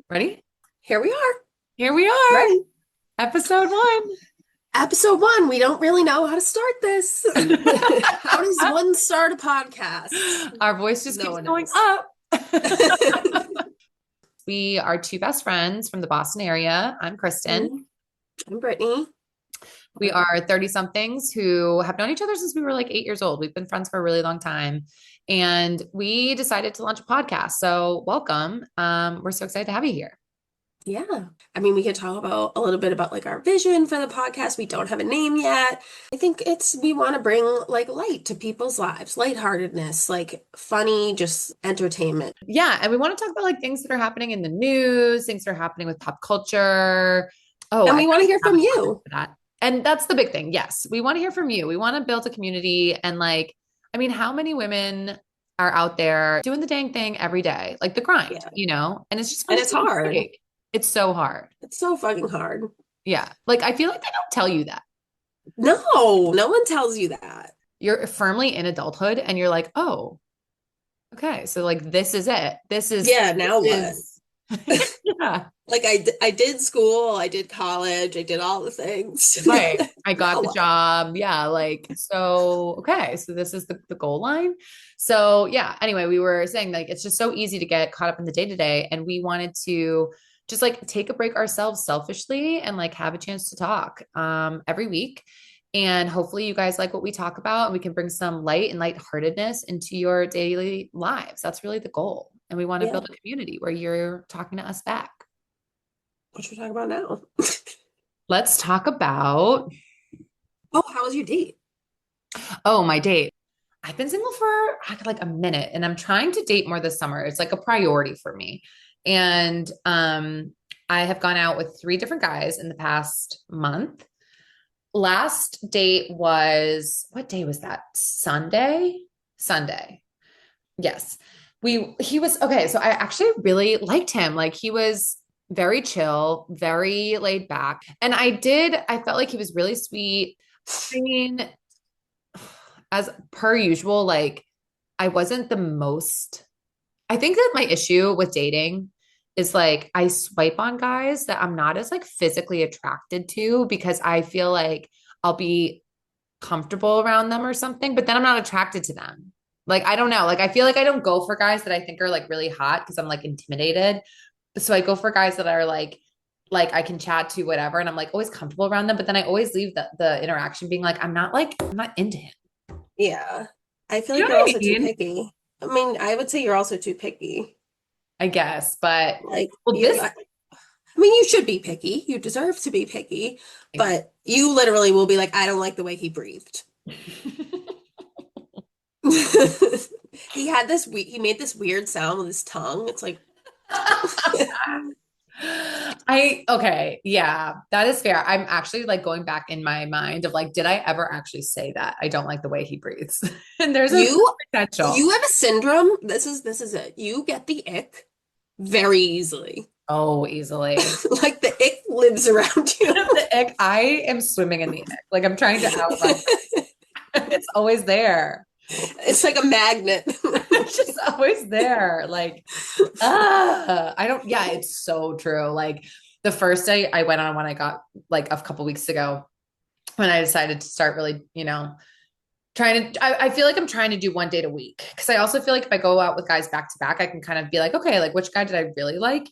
Ready? Here we are. Here we are. Ready. Episode Episode one. We don't really know how to start this. How does one. one start a podcast? Our voice just No keeps one going knows. up. We are two best friends from the Boston area. I'm Kristen. Mhm. I'm Brittany. We are 30 somethings who have known each other since we were like 8 years old. We've been friends for a really long time. And we decided to launch a podcast. So, welcome. We're so excited to have you here. Yeah. I mean, we could talk about a little bit about like our vision for the podcast. We don't have a name yet. I think we want to bring like light to people's lives, lightheartedness, like funny, just entertainment. Yeah. And we want to talk about like things that are happening in the news, things that are happening with pop culture. Oh, And I we want to hear have from a topic you. for that. And that's the big thing. Yes. We want to hear from you. We want to build a community. And like, I mean, how many women are out there doing the dang thing every day? Like the grind, Yeah. And it's just fun And to it's take a hard. break. It's so hard. It's so fucking hard. Yeah. Like I feel like they don't tell you that. No, no one tells you that. You're firmly in adulthood and you're like, oh, okay. So like this is it. Yeah, now what? This yeah. Like I did school, I did college, I did all the things. Right. I got Now the what? job. Yeah. Like, so, okay. So this is the goal line. So, yeah. Anyway, we were saying like it's just so easy to get caught up in the day to day. And we wanted to just like take a break ourselves selfishly and like have a chance to talk every week. And hopefully you guys like what we talk about and we can bring some light and lightheartedness into your daily lives. That's really the goal. And we want to Yeah, build a community where you're talking to us back. what should we talk about now? Let's talk about, Oh, how was your date? oh, my date. I've been single for like a minute and I'm trying to date more this summer. It's like a priority for me. And I have gone out with three different guys in the past month. Last date was, what day was that? Sunday? Sunday. Yes. He was okay. So I actually really liked him. Like he was very chill, very laid back. And I felt like he was really sweet. I mean, as per usual, like I wasn't the most, I think that my issue with dating is like I swipe on guys that I'm not as like physically attracted to because I feel like I'll be comfortable around them or something, but then I'm not attracted to them. Like I don't know, like I feel like I don't go for guys that I think are like really hot because I'm like intimidated. So I go for guys that are like I can chat to whatever and I'm like always comfortable around them, but then I always leave the interaction being like I'm not into him. Yeah. I feel You like know you're what I also too mean? picky. I mean, I would say you're also too picky. I guess, but Like well, you, this I mean, you should be picky. You deserve to be picky, but you literally will be like, I don't like the way he breathed. He made this weird sound with his tongue. It's like, Okay, yeah, that is fair. I'm actually like going back in my mind of like, did I ever actually say that? I don't like the way he breathes. And there's a you potential. you have a syndrome. This is it. You get the ick very easily. Oh, easily. Like the ick lives around you. The ick, I am swimming in the ick. Like I'm trying to outrun. It's always there. It's like a magnet. It's just always there. Like, I don't, yeah, it's so true. Like the first day I went on when I got like a couple weeks ago, when I decided to start really, I feel like I'm trying to do one date a week. Cause I also feel like if I go out with guys back to back, I can kind of be like, okay, like which guy did I really like,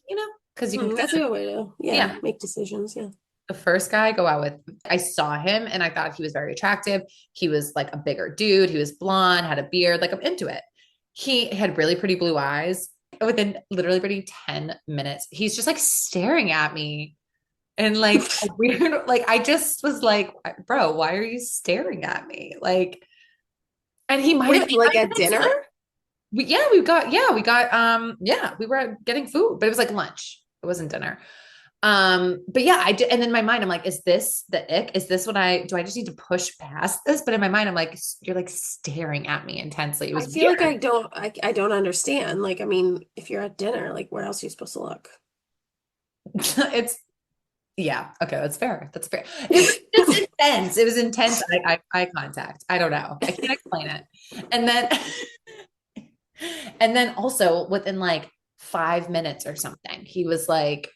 Cause you can kind That's a of, good way to, yeah, yeah. make decisions. Yeah. The first guy I go out with, I saw him and I thought he was very attractive. He was like a bigger dude. He was blonde, had a beard. Like I'm into it. He had really pretty blue eyes. Within literally pretty 10 minutes, he's just like staring at me and like a weird, like I just was like, bro, why are you staring at me? Like, and Wait, he like might at have been dinner? we were getting food, but it was like lunch. It wasn't dinner. But yeah, I did. And in my mind, I'm like, is this the ick? Is this what do I just need to push past this? But in my mind, I'm like, you're like staring at me intensely. It I was feel like weird. I don't understand. Like, I mean, if you're at dinner, like where else are you supposed to look? It's, yeah. Okay. That's fair. That's fair. It was just intense. It was intense eye contact. I don't know. I can't explain it. And then, and then also within like 5 minutes or something. He was like,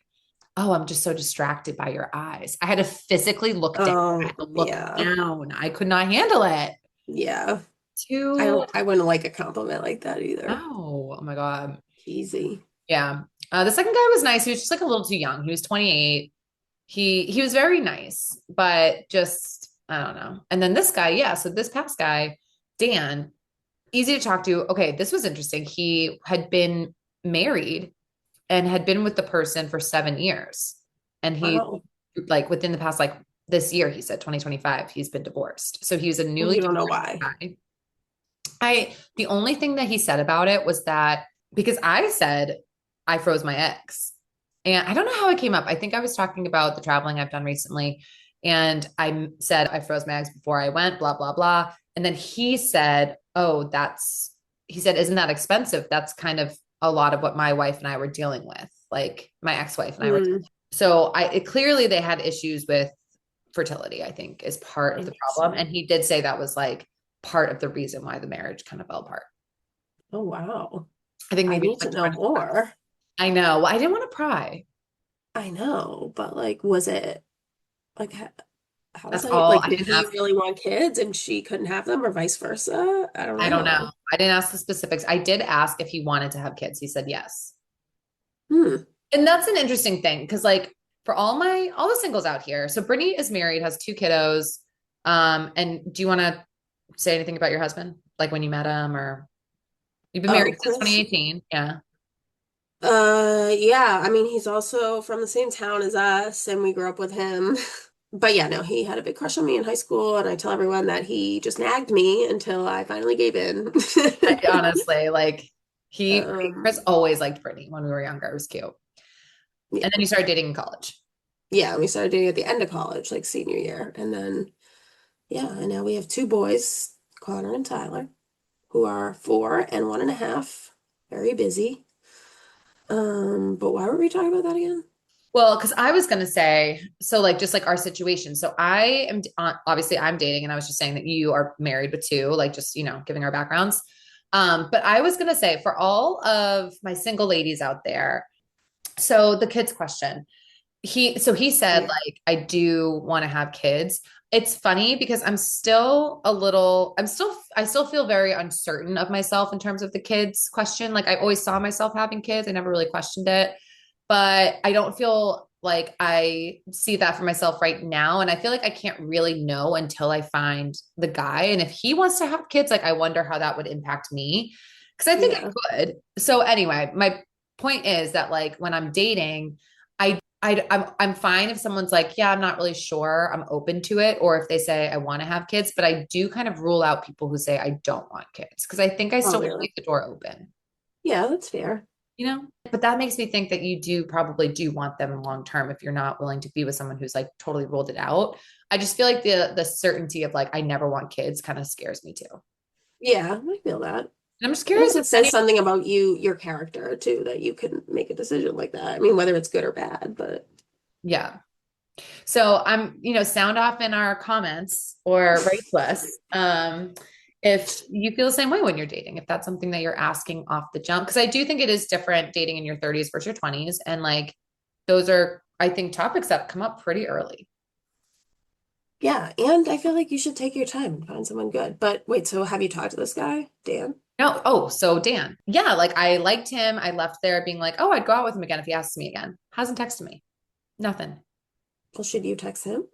"Oh, I'm just so distracted by your eyes." I had to physically look down. I had to look Yeah. down. I could not handle it. Yeah. Too, I wouldn't like a compliment like that either. no. Oh my God. Easy. Yeah. The second guy was nice. He was just like a little too young. He was 28. He was very nice, but just I don't know. And then this guy, yeah. So this past guy, Dan, easy to talk to. Okay, this was interesting. He had been married and had been with the person for 7 years. And he Wow. like within the past like this year, he said 2025, he's been divorced. So he was a And newly you don't know divorced why. guy. The only thing that he said about it was that because I said I froze my ex. And I don't know how it came up. I think I was talking about the traveling I've done recently. And I said I froze my eggs before I went, blah, blah, blah. And then he said, "Oh, he said, isn't that expensive? That's kind of a lot of what my wife and I were dealing with, like my ex-wife and I were. Hmm. So clearly they had issues with fertility, I think, is part of the problem. And Interesting. he did say that was like part of the reason why the marriage kind of fell apart. Oh, wow. I think I maybe need it's to like know trying to press. more. I know. Well, I didn't want to pry. I know, but like, was it like, how was That's that? all. Like, I did didn't he ask. really want kids and she couldn't have them, or vice versa? I don't I don't know. know. I didn't ask the specifics. I did ask if he wanted to have kids. He said yes. Hmm. And that's an interesting thing because like for all the singles out here, so Brittany is married, has two kiddos. And do you want to say anything about your husband? Like when you met him or you've been married Oh, since Chris. 2018? Yeah. Yeah. I mean, he's also from the same town as us, and we grew up with him. But yeah, no, he had a big crush on me in high school, and I tell everyone that he just nagged me until I finally gave in. Honestly, like Chris Um, always liked Brittany when we were younger. It was cute. And then yeah. you started dating in college. Yeah, we started dating at the end of college, like senior year. And then, yeah, and now we have two boys, Connor and Tyler, who are 4 and 1.5. Very busy. But why were we talking about that again? Well, because I was going to say, so like just like our situation. So I am obviously I'm dating, and I was just saying that you are married with two, like just, giving our backgrounds. But I was going to say for all of my single ladies out there, so the kids question, he said Yeah. like I do want to have kids. It's funny because I still feel very uncertain of myself in terms of the kids question. Like I always saw myself having kids. I never really questioned it, but I don't feel like I see that for myself right now. And I feel like I can't really know until I find the guy. And if he wants to have kids, like I wonder how that would impact me. Cause I think it Yeah. could. So anyway, my point is that like when I'm dating, I'm fine if someone's like, yeah, I'm not really sure. I'm open to it. Or if they say I want to have kids, but I do kind of rule out people who say I don't want kids because I think I Oh, still want to really? leave the door open, Yeah, that's fair. But that makes me think that you do probably do want them long term if you're not willing to be with someone who's like totally ruled it out. I just feel like the certainty of like I never want kids kind of scares me too. And Yeah, I feel that. I'm just I curious guess if it says any something about you, your character too, that you can make a decision like that. I mean, whether it's good or bad, but yeah. So I'm, sound off in our comments or write to us. If you feel the same way when you're dating, if that's something that you're asking off the jump, because I do think it is different dating in your 30s versus your 20s. And like those are, I think, topics that come up pretty early. yeah, and I feel like you should take your time and find someone good. But wait, so have you talked to this guy, Dan? No, oh, so Dan. Yeah, like I liked him. I left there being like, oh, I'd go out with him again if he asks me again. Hasn't texted me. Nothing. Well, should you text him?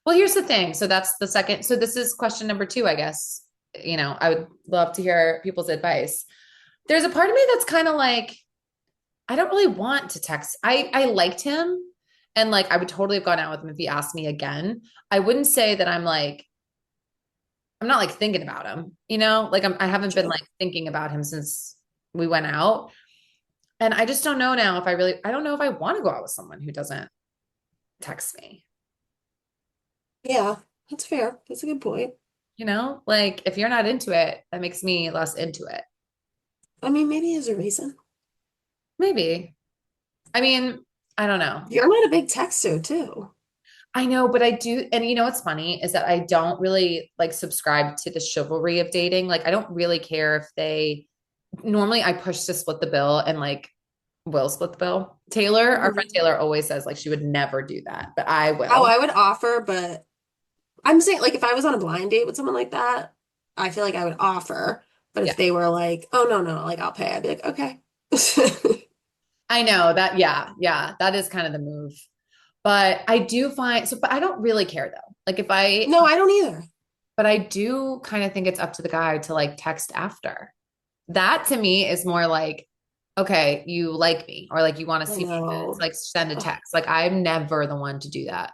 Well, here's the thing. So that's the second. So this is question number two, I guess. I would love to hear people's advice. There's a part of me that's kind of like, I don't really want to text. I liked him and like I would totally have gone out with him if he asked me again. I wouldn't say that I'm not like thinking about him, Like I haven't been Gotcha. like thinking about him since we went out. And I just don't know now if I don't know if I want to go out with someone who doesn't text me. Yeah, that's fair. That's a good point. Like if you're not into it, that makes me less into it. I mean, maybe there's a reason. Maybe. I mean, I don't know. You're not a big texter, too. I know, but I do. And what's funny is that I don't really like subscribe to the chivalry of dating. Like, I don't really care if normally I push to split the bill and like will split the bill. Taylor, our friend Mhm. Taylor always says like she would never do that, but I Oh, will. I would offer, but I'm saying like if I was on a blind date with someone like that, I feel like I would offer. But Yeah. if they were like, "Oh no, like I'll pay," I'd be like, "Okay." I know that. Yeah. Yeah. That is kind of the move. But I do find so, but I don't really care though. Like if I, No, I don't either. but I do kind of think it's up to the guy to like text after. That to me is more like, okay, you like me or like you want to I see me again. It's know. like send a Ugh. text. Like I'm never the one to do that.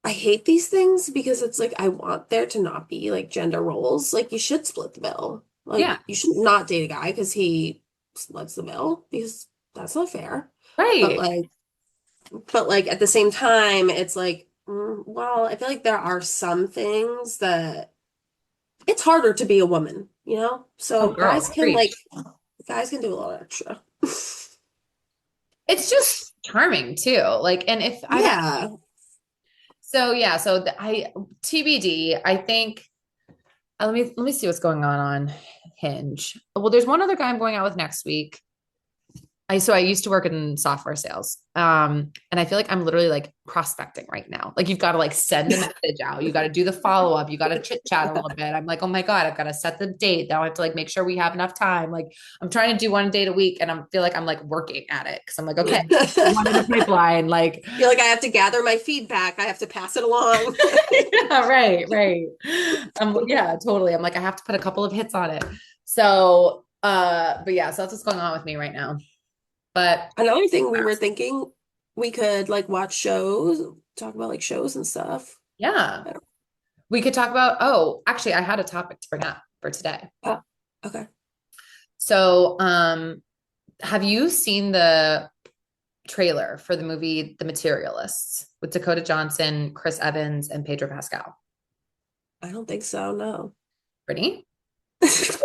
I hate these things because it's like I want there to not be like gender roles. Like you should split the bill. Yeah. Like you should not date a guy because he splits the bill because that's not fair. But Right. like at the same time, it's like, well, I feel like there are some things that it's harder to be a woman, you know? Oh, So girl, preach. guys can do a little extra. It's just charming too. Like, and if I don't, Yeah. so yeah, so I TBD, I think let me see what's going on Hinge. Well, there's one other guy I'm going out with next week. I used to work in software sales. And I feel like I'm literally like prospecting right now. Like you've got to like send the message out. You got to do the follow up. You got to chit chat a little bit. I'm like, oh my God, I've got to set the date. Now I have to like make sure we have enough time. Like I'm trying to do one date a week and I feel like I'm like working at it because I'm like, okay, one in the pipeline. Like, Feel like I have to gather my feedback. I have to pass it along. yeah, right, right. Yeah, totally. I'm like, I have to put a couple of hits on it. So, but yeah, so that's what's going on with me right now. But Another thing we were thinking, we could like watch shows, talk about like shows and stuff. yeah. I don't, We could talk about, oh, actually, I had a topic to bring up for today. oh, okay. So, have you seen the trailer for the movie The Materialists with Dakota Johnson, Chris Evans, and Pedro Pascal? I don't think so, no. Brittany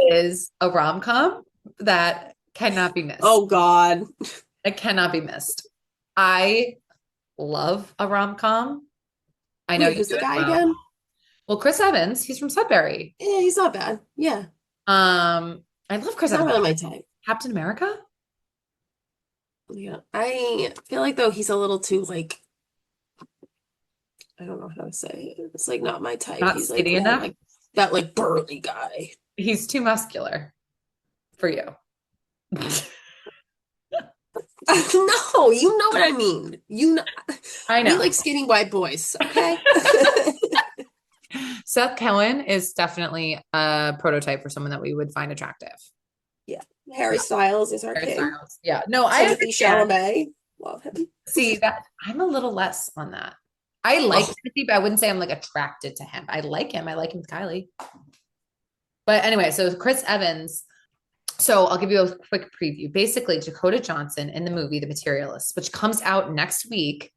is a rom-com that cannot be missed. Oh God. It cannot be missed. I love a rom-com. I know Wait, you who's do the as guy well. again? Well, Chris Evans, he's from Sudbury. Yeah, he's not bad. Yeah. I love Chris He's not Evans. really my type. Captain America? Yeah. I feel like though he's a little too like I don't know how to say it. It's like not my type. Not He's like skinny enough. that like burly guy. He's too muscular for you. No, you know what I mean. You know I we know. like skinny white boys, okay? Seth Cohen is definitely a prototype for someone that we would find attractive. Yeah. Harry Styles is our Harry king. Styles. Yeah. No, I Timothy understand. Chalamet. Love him. See that I'm a little less on that. I like Oh, Timothy, but I wouldn't say I'm like attracted to him. I like him. I like him with Kylie. But anyway, so Chris Evans. So I'll give you a quick preview. Basically, Dakota Johnson in the movie The Materialists, which comes out next week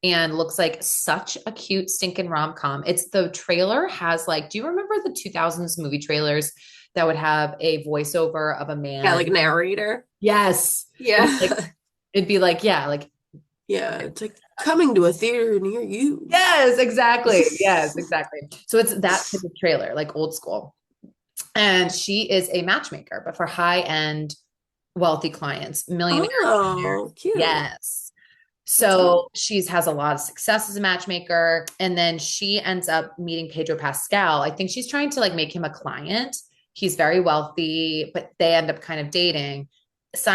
and looks like such a cute stinking rom-com. It's the trailer has like, do you remember the 2000s movie trailers that would have a voiceover of a yeah, man? like narrator. Yes. And Yeah. it'd be like, yeah, like Yeah, it's like coming to a theater near you. yes, exactly. Yes, exactly. So it's that type of trailer, like old school. And she is a matchmaker, but for high-end wealthy clients, millionaires. Oh, cute. Yes. That's hot. So she's has a lot of success as a matchmaker. And then she ends up meeting Pedro Pascal. I think she's trying to like make him a client. He's very wealthy, but they end up kind of dating.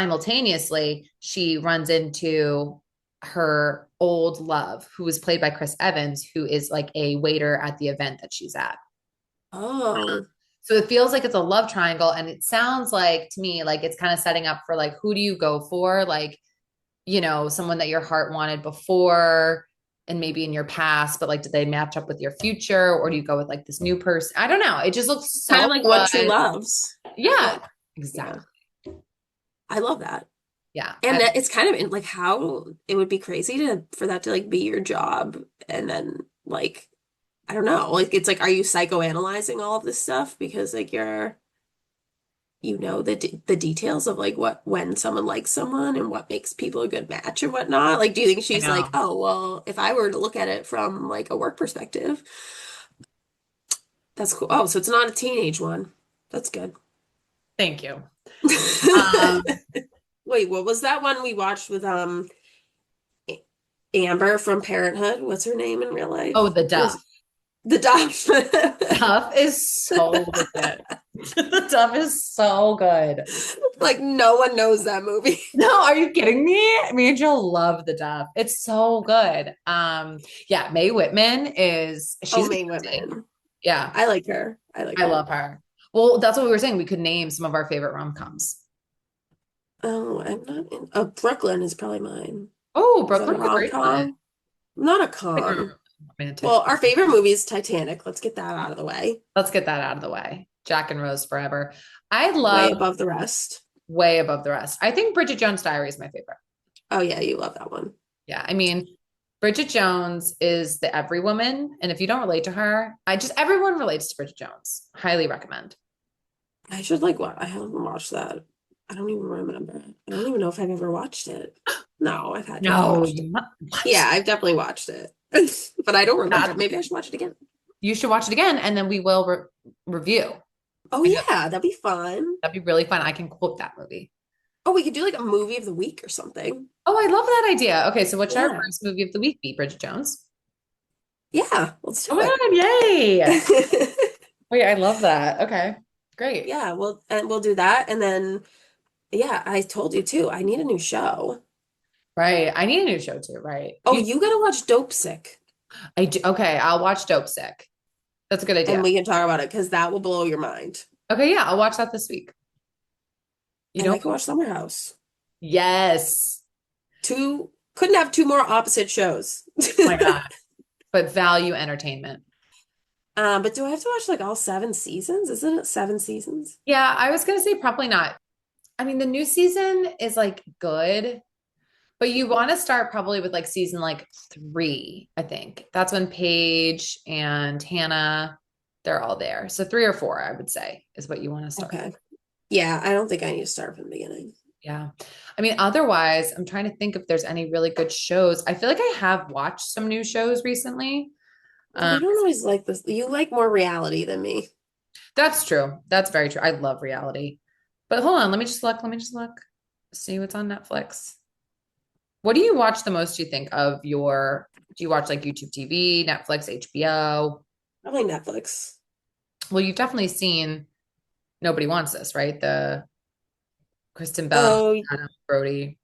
Simultaneously, she runs into her old love, who was played by Chris Evans, who is like a waiter at the event that she's at. Oh, So it feels like it's a love triangle. And it sounds like to me, like it's kind of setting up for like, who do you go for? Like, someone that your heart wanted before and maybe in your past, but like, did they match up with your future or do you go with like this new person? I don't know. It just looks kind so of like what True good. Loves. Yeah, Like, yeah, exactly. I love that. Yeah. And that it's kind of in like how it would be crazy to for that to like be your job and then like I don't know, like it's like are you psychoanalyzing all of this stuff because like you're the details of like what when someone likes someone and what makes people a good match and whatnot. Like, do you think I she's like, know. oh well, if I were to look at it from like a work perspective, that's cool. Oh, so it's not a teenage one. That's good. Thank you. Um, Wait, what was that one we watched with Amber from Parenthood? What's her name in real Oh, life? the Was Duff. the Duff. Duff is so good. The Duff is so good. Like no one knows that movie. No, are you kidding me? Me and Jill love the Duff. It's so good. Yeah, Mae Whitman is Oh, she's May amazing. Women. Yeah, I like her. I like I her. love her. Well, that's what we were saying. We could name some of our favorite rom-coms. Oh, I'm not in. Oh, Brooklyn is probably mine. Oh, Is that a Brooklyn's a great one. rom-com? Not a Like com. romantic. Well, our favorite movie is Titanic. Let's get that out of the way. Let's get that out of the way. Jack and Rose forever. I Way love above the rest. way above the rest. I think Bridget Jones' Diary is my favorite. Oh yeah, you love that one. Yeah, I mean, Bridget Jones is the every woman, and if you don't relate to her, I just everyone relates to Bridget Jones. Highly recommend. I should like what I haven't watched that. I don't even remember. I don't even know if I've ever watched it. No, I've had to have No, watched it. you what? Yeah, I've definitely watched it. But I don't remember. That Maybe I should watch it again. you should watch it again, and then we will review. Oh I know yeah, that'd be fun. that'd be really fun. I can quote that movie. Oh, we could do like a movie of the week or something. Oh, I love that idea. Okay, so what should our Yeah. first movie of the week be? Bridget Jones. Yeah, let's Oh do my it. God, yay. Wait, I love that. Okay, great. Yeah, we'll do that. And then yeah, I told you too, I need a new show. Right. I need a new show too, right? Oh, you gotta watch Dope Sick. I do. Okay, I'll watch Dope Sick. That's a good And idea. we can talk about it because that will blow your mind. Okay, yeah, I'll watch that this week. You And know? I can watch Summer House. Yes. Two couldn't have two more opposite shows. Oh my God. But value entertainment. But do I have to watch like all 7 seasons? Isn't it 7 seasons? Yeah, I was gonna say probably not. I mean, the new season is like good, but you want to start probably with like season like 3, I think. That's when Paige and Hannah, they're all there. So 3 or 4, I would say, is what you want to start. Okay. Yeah, I don't think I need to start from the beginning. Yeah. I mean, otherwise, I'm trying to think if there's any really good shows. I feel like I have watched some new shows recently. We don't always like this. You like more reality than me. That's true. That's very true. I love reality. But hold on, let me just look. Let me just look. See what's on Netflix. What do you watch the most, do you think, of your, do you watch like YouTube TV, Netflix, HBO? Probably Netflix. Well, you've definitely seen Nobody Wants This, right? The Kristen Bell, Oh, Adam Brody.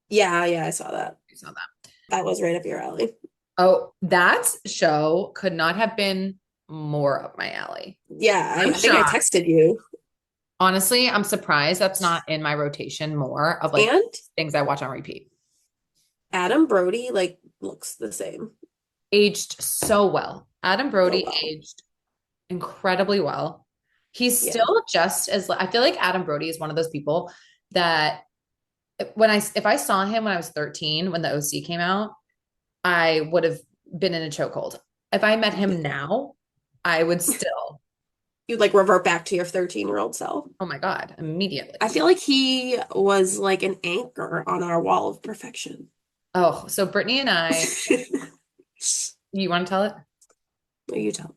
yeah, yeah, I saw that. You saw that. That was right up your alley. Oh, that show could not have been more up my alley. Yeah, I I'm think I shocked. texted you. Honestly, I'm surprised that's not in my rotation more of like And things I watch on repeat. Adam Brody like looks the same. Aged so well. Adam So Brody well. aged incredibly well. He's Yeah. still just as I feel like Adam Brody is one of those people that if I saw him when I was 13 when the OC came out, I would have been in a chokehold. If I met him now, I would still, You'd like revert back to your 13-year-old self. oh my God, immediately. I feel like he was like an anchor on our wall of perfection. Oh, so Brittany and I, you want to tell it? You tell.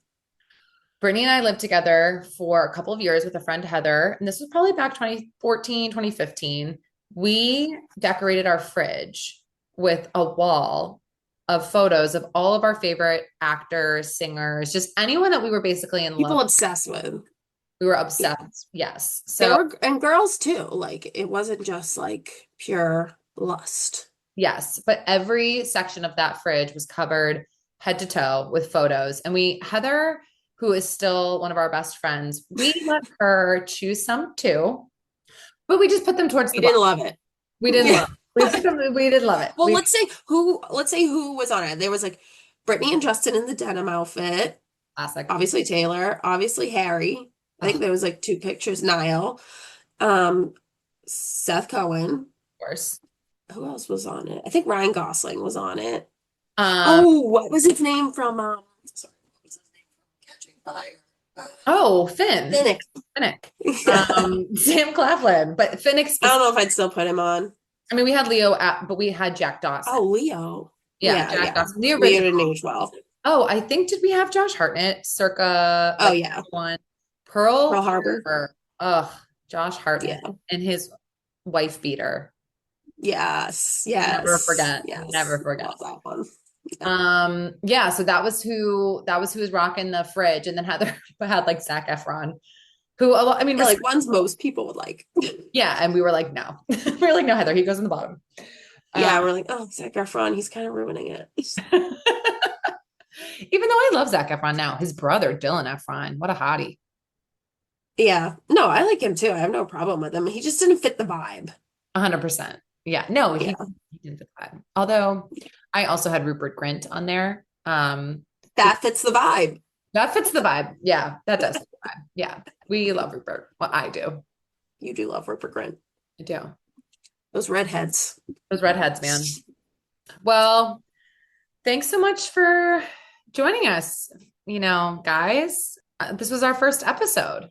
Brittany and I lived together for a couple of years with a friend, Heather, and this was probably back 2014, 2015. We decorated our fridge with a wall of photos of all of our favorite actors, singers, just anyone that we were basically in love People with. obsessed with. We were Yeah. obsessed. Yes. There So, were, and girls too. Like it wasn't just like pure lust. yes, but every section of that fridge was covered head to toe with photos. And Heather, who is still one of our best friends, we let her choose some too, but we just put them towards We the didn't bottom. love it. We didn't Yeah. love it. We didn't love it. Well, let's say who was on it. There was like Brittany and Justin in the denim outfit. Classic. Of Obviously Taylor, obviously Harry. I think there was like 2 pictures. Niall, Seth Cohen. course. Who else was on it? I think Ryan Gosling was on it. Um, Oh, what was his name from sorry, what was his name from Catching Fire? oh, Finn. Finnick. Finnick. Yeah. Sam Claflin, but Finnick I don't know if specifically. I'd still put him on. I mean, we had Leo but we had Jack Dawson. Oh, Leo. Yeah, Yeah, Jack yeah. Dawson, the Leo original. didn't age well. Oh, I think did we have Josh Hartnett circa Oh, like yeah. one Pearl Pearl Harbor. Harbor? Ugh, Josh Hartnett Yeah. and his wife beater. Yes, Never yes, forget. Never yes. forget. Love that one. Yeah. Yeah, so that was who was rocking the fridge. And then Heather had like Zac Efron, who a lot, I mean, Yeah, like ones most people would like. yeah, and we were like, no. We were like, no, Heather, he goes in the bottom. Um, Yeah, we're like, oh, Zac Efron, he's kind of ruining it. even though I love Zac Efron now, his brother, Dylan Efron, what a hottie. Yeah. No, I like him too. I have no problem with him. He just didn't fit the vibe. 100%. Yeah, no, he, Yeah. he didn't fit that. Although I also had Rupert Grint on there. Who That fits the vibe. that fits the vibe. Yeah, that does fit the vibe. Yeah, we love Rupert. Well, I do. You do love Rupert Grint. I do. Those redheads. Those redheads, man. Well, thanks so much for joining us, guys. This was our first episode.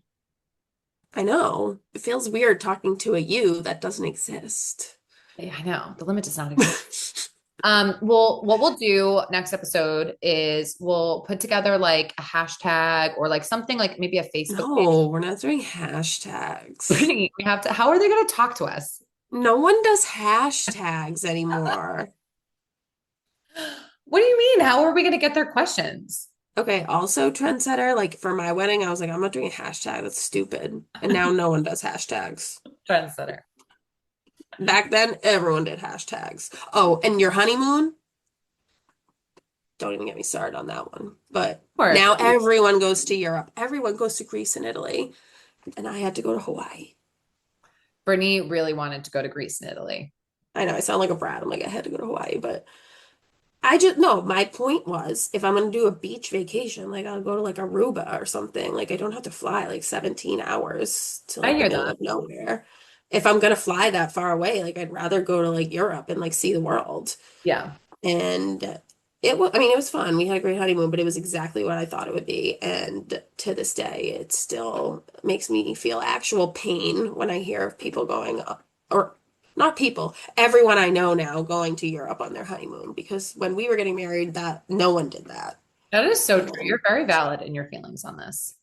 I know. It feels weird talking to a you that doesn't exist. Yeah, I know. The limit does not exist. Well, what we'll do next episode is we'll put together like a hashtag or like something like maybe a Facebook page. No, we're not doing hashtags. We have to, how are they going to talk to us? No one does hashtags anymore. What do you mean? How are we going to get their questions? Okay, also trendsetter, like for my wedding, I was like, I'm not doing a hashtag. That's stupid. And now no one does hashtags. Trendsetter. Back then, everyone did hashtags. Oh, and your honeymoon? Don't even get me started on that one. But Or now everyone goes to Europe. Everyone goes to Greece and Italy. And I had to go to Hawaii. Brittany really wanted to go to Greece and Italy. I know I sound like a brat. I'm like, I had to go to Hawaii, but I just, no, my point was if I'm going to do a beach vacation, like I'll go to like Aruba or something. Like I don't have to fly like 17 hours to I like the hear middle that. of nowhere. If I'm going to fly that far away, like I'd rather go to like Europe and like see the world. Yeah. And it was, I mean, it was fun. We had a great honeymoon, but it was exactly what I thought it would be. And to this day, it still makes me feel actual pain when I hear of people going, or not people, everyone I know now going to Europe on their honeymoon. Because when we were getting married, that no one did that. That is so true. And You're very valid in your feelings on this.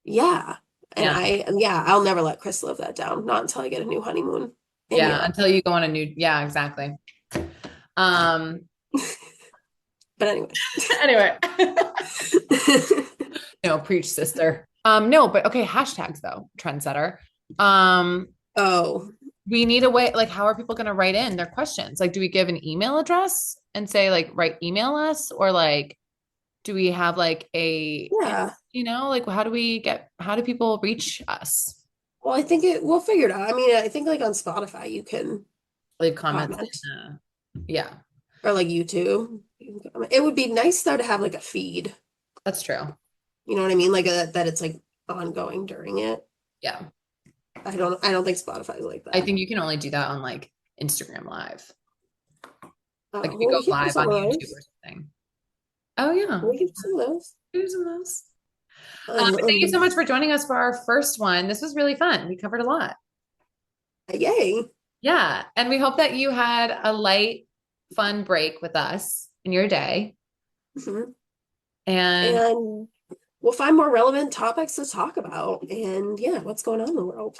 yeah. And Yeah. yeah, I'll never let Chris live that down. Not until I get a new honeymoon in Yeah. Europe. Until you go on a new, yeah, exactly. Um, But anyway. anyway. No, preach, sister. No, but okay, hashtags though, trendsetter. Um, Oh, we need a way, like, how are people gonna write in their questions? Like, do we give an email address and say, like, email us, or like, do we have like yeah. like how do people reach us? Well, I think we'll figure it out. I mean, I think like on Spotify you can Leave comments comment yeah, or like YouTube. You can comment. It would be nice though to have like a feed. that's true. You know what I mean? Like that it's like ongoing during it. Yeah. I don't think Spotify is like I that. think you can only do that on like Instagram Live. Like if you Well, go we can do live some on of YouTube those. or something. Oh yeah. We can do some of those. Do some of those. Um, But thank you so um, much for joining us for our first one. This was really fun. We covered a lot. Yay. Yeah. And we hope that you had a light, fun break with us in your day. Mhm. And And we'll find more relevant topics to talk about. And yeah, what's going on in the world.